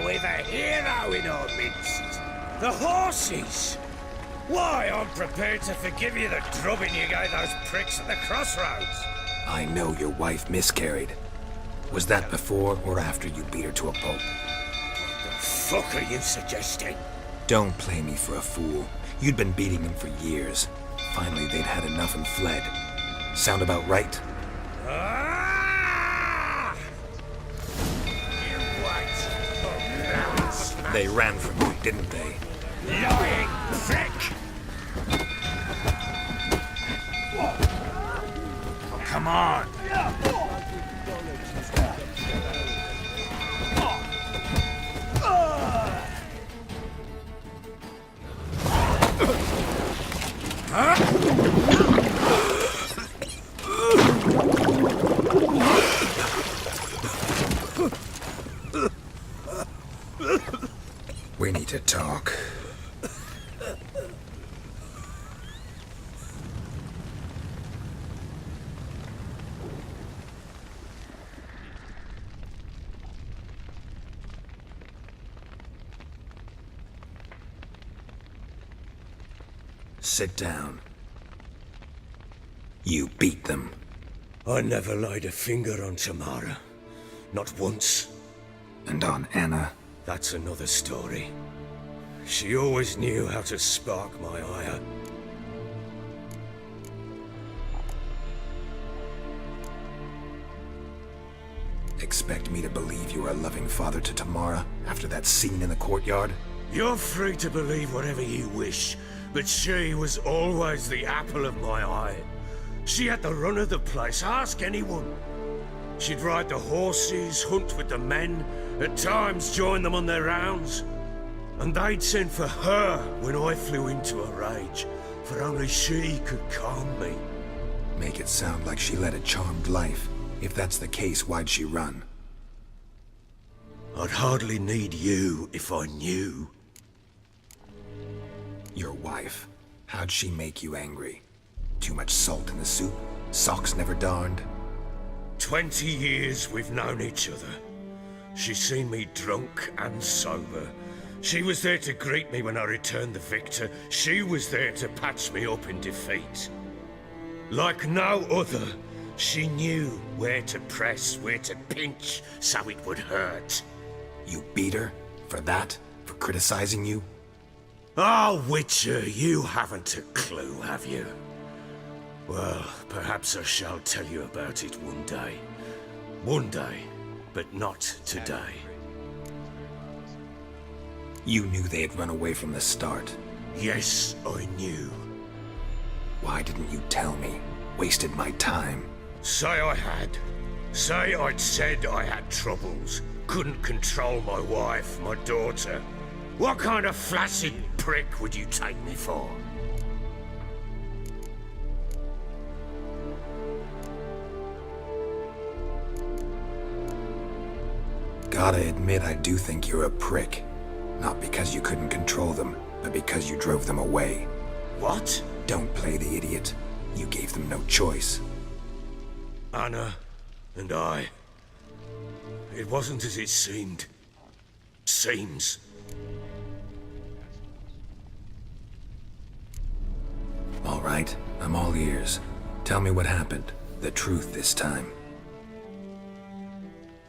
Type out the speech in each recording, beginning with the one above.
we've a hero in our midst. The horses! Why, I'm prepared to forgive you the drubbing you gave those pricks at the crossroads. I know your wife miscarried. Was that before or after you beat her to a pulp? What the fuck are you suggesting? Don't play me for a fool. You'd been beating them for years. Finally, they'd had enough and fled. Sound about right? Ah! You wait. They ran from you, didn't they? Lying prick! Oh, come on! We need to talk. Sit down. You beat them. I never laid a finger on Tamara. Not once. And on Anna? That's another story. She always knew how to spark my ire. Expect me to believe you are a loving father to Tamara after that scene in the courtyard? You're free to believe whatever you wish, but she was always the apple of my eye. She had the run of the place, ask anyone. She'd ride the horses, hunt with the men, at times join them on their rounds. And they'd send for her when I flew into a rage, for only she could calm me. Make it sound like she led a charmed life. If that's the case, why'd she run? I'd hardly need you if I knew. Your wife. How'd she make you angry? Too much salt in the soup? Socks never darned? 20 years we've known each other. She's seen me drunk and sober. She was there to greet me when I returned the victor. She was there to patch me up in defeat. Like no other, she knew where to press, where to pinch, so it would hurt. You beat her? For that? For criticizing you? Oh, Witcher, you haven't a clue, have you? Well, perhaps I shall tell you about it one day. One day, but not today. You knew they had run away from the start. Yes, I knew. Why didn't you tell me? Wasted my time. Say I had. Say I'd said I had troubles. Couldn't control my wife, my daughter. What kind of flaccid prick would you take me for? Gotta admit, I do think you're a prick. Not because you couldn't control them, but because you drove them away. What? Don't play the idiot. You gave them no choice. Anna and I. It wasn't as it seemed. Seems. All right, I'm all ears. Tell me what happened. The truth this time.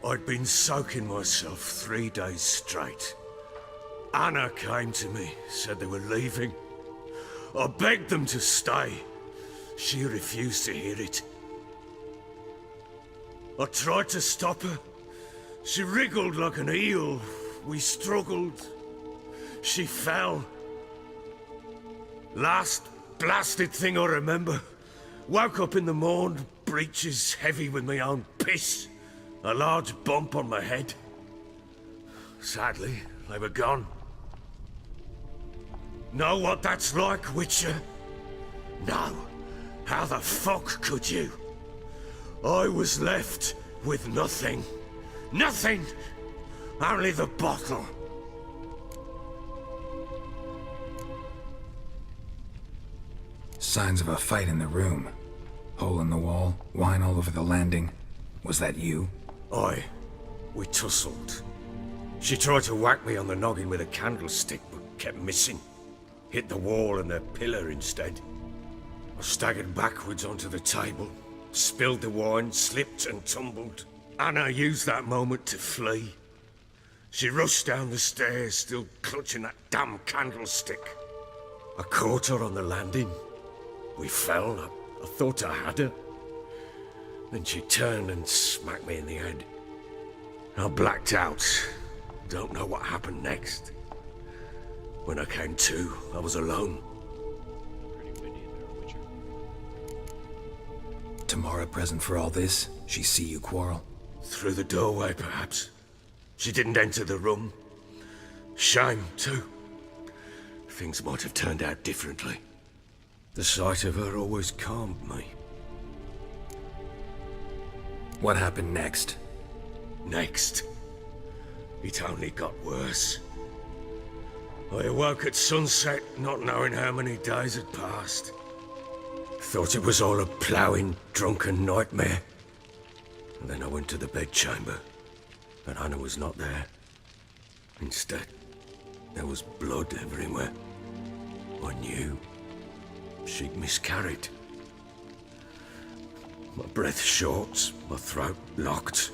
I'd been soaking myself 3 days straight. Anna came to me, said they were leaving. I begged them to stay. She refused to hear it. I tried to stop her. She wriggled like an eel. We struggled. She fell. Last blasted thing I remember. Woke up in the morn, breeches heavy with my own piss. A large bump on my head. Sadly, they were gone. Know what that's like, Witcher? No. How the fuck could you? I was left with nothing. Nothing! Only the bottle. Signs of a fight in the room. Hole in the wall, wine all over the landing. Was that you? We tussled. She tried to whack me on the noggin with a candlestick, but kept missing. Hit the wall and the pillar instead. I staggered backwards onto the table, spilled the wine, slipped and tumbled. Anna used that moment to flee. She rushed down the stairs, still clutching that damn candlestick. I caught her on the landing. We fell. I thought I had her. Then she turned and smacked me in the head. I blacked out. Don't know what happened next. When I came to, I was alone. Pretty windy in there, Witcher. Tamara present for all this? She see you quarrel? Through the doorway, perhaps. She didn't enter the room. Shame, too. Things might have turned out differently. The sight of her always calmed me. What happened next? Next, it only got worse. I awoke at sunset, not knowing how many days had passed. Thought it was all a ploughing, drunken nightmare. And then I went to the bedchamber, but Anna was not there. Instead, there was blood everywhere. I knew she'd miscarried. My breath short, my throat locked.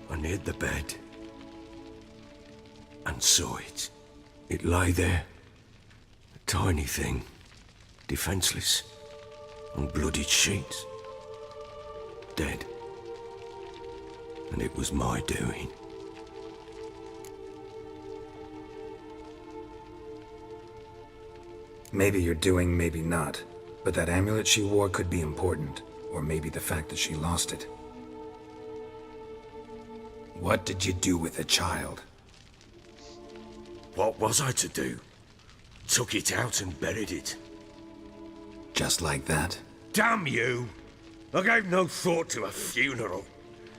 I neared the bed and saw it. It lay there, a tiny thing, defenseless, on bloodied sheets, dead. And it was my doing. Maybe you're doing, maybe not. But that amulet she wore could be important. Or maybe the fact that she lost it. What did you do with the child? What was I to do? Took it out and buried it. Just like that? Damn you! I gave no thought to a funeral.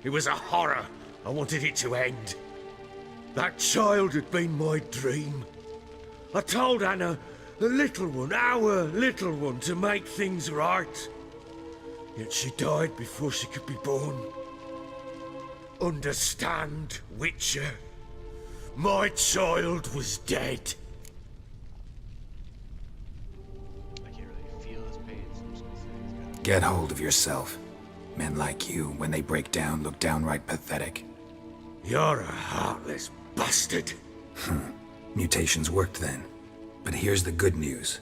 It was a horror. I wanted it to end. That child had been my dream. I told Anna, the little one, our little one, to make things right. Yet she died before she could be born. Understand, Witcher? My child was dead. I can't really feel his pain, so I'm just gonna say he's got Get hold of yourself. Men like you, when they break down, look downright pathetic. You're a heartless bastard. Mutations worked then. But here's the good news.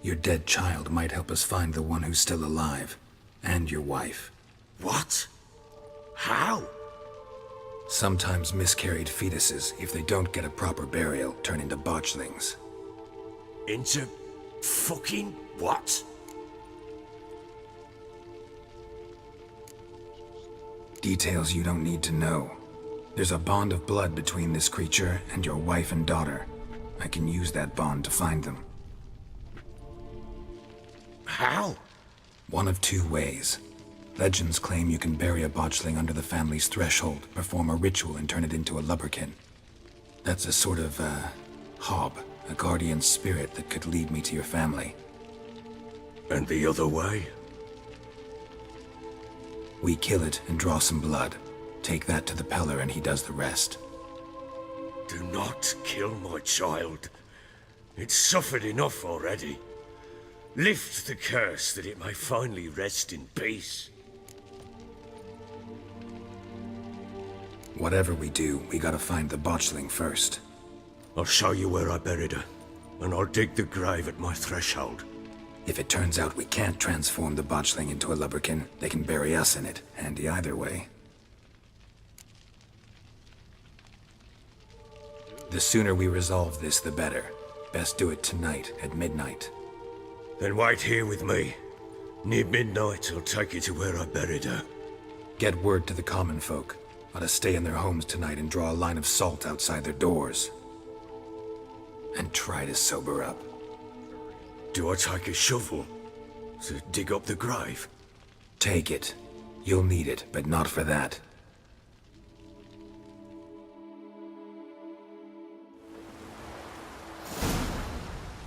Your dead child might help us find the one who's still alive. And your wife. What? How? Sometimes miscarried fetuses, if they don't get a proper burial, turn into botchlings. Into fucking what? Details you don't need to know. There's a bond of blood between this creature and your wife and daughter. I can use that bond to find them. How? One of two ways. Legends claim you can bury a botchling under the family's threshold, perform a ritual, and turn it into a lubberkin. That's a sort of, hob, a guardian spirit that could lead me to your family. And the other way? We kill it and draw some blood. Take that to the Peller and he does the rest. Do not kill my child. It's suffered enough already. Lift the curse that it may finally rest in peace. Whatever we do, we gotta find the botchling first. I'll show you where I buried her, and I'll dig the grave at my threshold. If it turns out we can't transform the botchling into a lubberkin, they can bury us in it. Handy either way. The sooner we resolve this, the better. Best do it tonight, at midnight. Then wait here with me. Near midnight, I'll take you to where I buried her. Get word to the common folk. Ought to stay in their homes tonight and draw a line of salt outside their doors. And try to sober up. Do I take a shovel to dig up the grave? Take it. You'll need it, but not for that.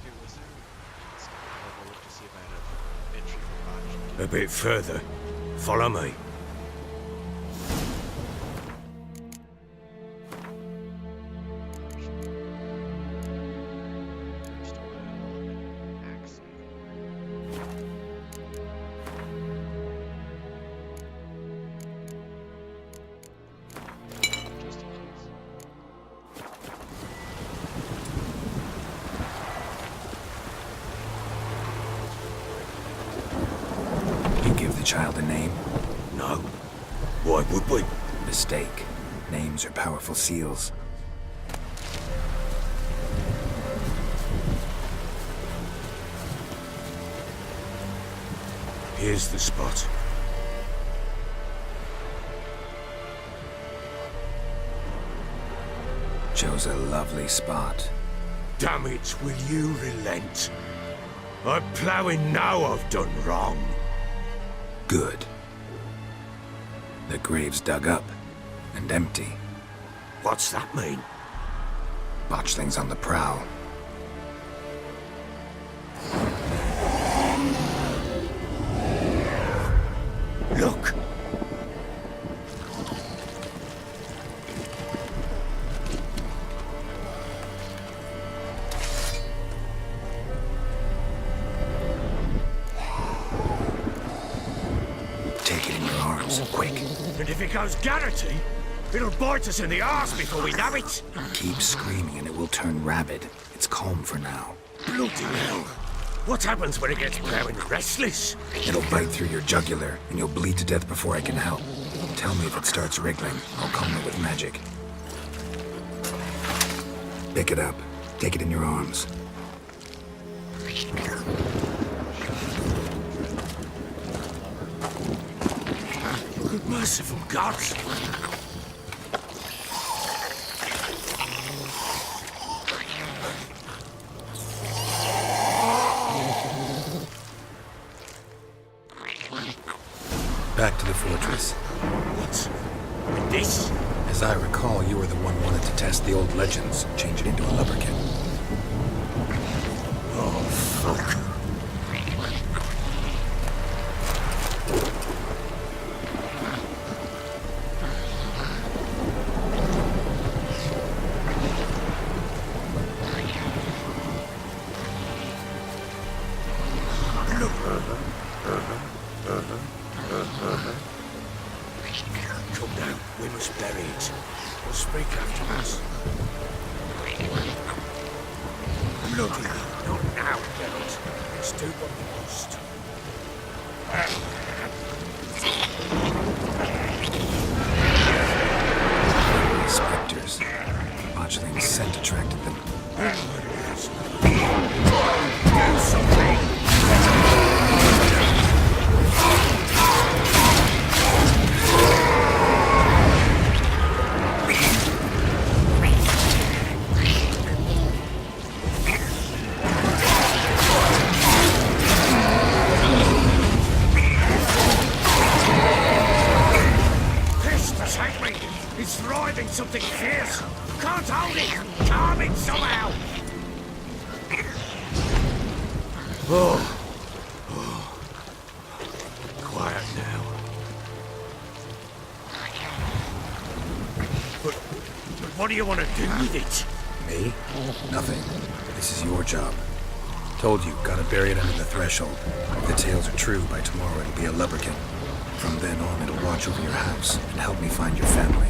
Here, was there... Let's have a look to see if I had an entry for botch. A bit further. Follow me. You give the child a name? No. Why would we? Mistake. Names are powerful seals. Here's the spot. Chose a lovely spot. Damn it, will you relent? I'm ploughing now I've done wrong. Good. The grave's dug up and empty. What's that mean? Botchling's on the prowl. Look! Take it in your arms, quick. And if it goes Garrity, it'll bite us in the arse before we know it. Keep screaming and it will turn rabid. It's calm for now. Bloody hell. What happens when it gets plowing restless? It'll bite through your jugular and you'll bleed to death before I can help. Tell me if it starts wriggling. I'll calm it with magic. Pick it up. Take it in your arms. Good merciful gods. Back to the fortress. What's with this? As I recall, you were the one wanted to test the old legends, change it into a lubberkin. Oh, fuck. Come now, we must bury it. We'll speak afterwards. Bloody hell, not now, Geralt. Let's do what we must. Spectres. Botchling's scent attracted them. Do something! It's writhing something fierce. Can't hold it. Calm it somehow. Oh. Quiet now. But what do you want to do with it? Me? Nothing. This is your job. Told you, gotta bury it under the threshold. If the tales are true, by tomorrow it'll be a lubberkin. From then on, it'll watch over your house and help me find your family.